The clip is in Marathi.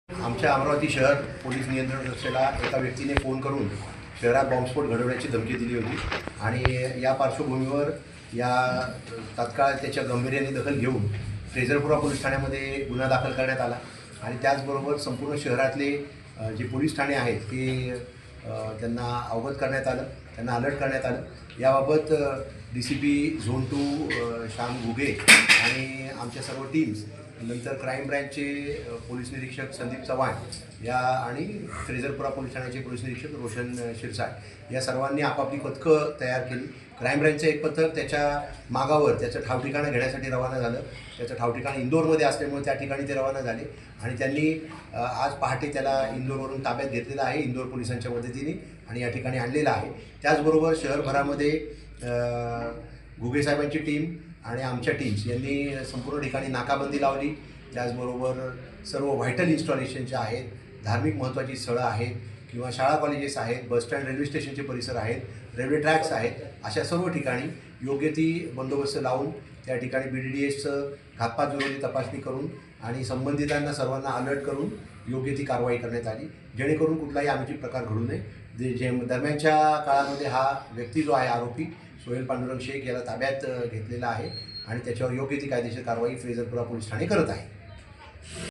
आमच्या अमरावती शहर पोलीस नियंत्रण कक्षाला एका व्यक्तीने फोन करून शहरात बॉम्बस्फोट घडवण्याची धमकी दिली होती आणि या पार्श्वभूमीवर या तात्काळ त्याच्या गांभीर्याने दखल घेऊन फ्रेझरपुरा पोलीस ठाण्यामध्ये गुन्हा दाखल करण्यात आला आणि त्याचबरोबर संपूर्ण शहरातले जे पोलीस ठाणे आहेत ते त्यांना अवगत करण्यात आलं, त्यांना अलर्ट करण्यात आलं। याबाबत DCP झोन 2 श्याम घुगे आणि आमच्या सर्व टीम्स, नंतर क्राईम ब्रँचचे पोलीस निरीक्षक संदीप चव्हाण या आणि फ्रेझरपुरा पोलीस ठाण्याचे पोलीस निरीक्षक रोशन शिरसाट या सर्वांनी आपापली पथकं तयार केली। क्राईम ब्रँचचं एक पथक त्याच्या मागावर त्याचं ठावठिकाणं घेण्यासाठी रवाना झालं। त्याचं ठावठिकाणं इंदोरमध्ये असल्यामुळे त्या ठिकाणी ते रवाना झाले आणि त्यांनी आज पहाटे त्याला इंदोरवरून ताब्यात घेतलेलं आहे, इंदोर पोलिसांच्या मदतीने, आणि या ठिकाणी आणलेलं आहे। त्याचबरोबर शहरभरामध्ये घुगे साहेबांची टीम आणि आमच्या टीम्स यांनी संपूर्ण ठिकाणी नाकाबंदी लावली। त्याचबरोबर सर्व व्हायटल इन्स्टॉलेशन जे आहेत, धार्मिक महत्त्वाची स्थळं आहेत किंवा शाळा कॉलेजेस आहेत, बसस्टँड रेल्वे स्टेशनचे परिसर आहेत, रेल्वे ट्रॅक्स आहेत, अशा सर्व ठिकाणी योग्य ती बंदोबस्त लावून त्या ठिकाणी BDDSचं घातपात विरोधी तपासणी करून आणि संबंधितांना सर्वांना अलर्ट करून योग्य ती कारवाई करण्यात आली, जेणेकरून कुठलाही अनुचित प्रकार घडू नये। जे दरम्यानच्या काळामध्ये हा व्यक्ती जो आहे आरोपी सोहेल पांडुरंग शेख याला ताब्यात घेतलेला आहे आणि त्याच्यावर योग्य ती कायदेशीर कारवाई फ्रेझरपुरा पोलीस ठाणे करत आहे।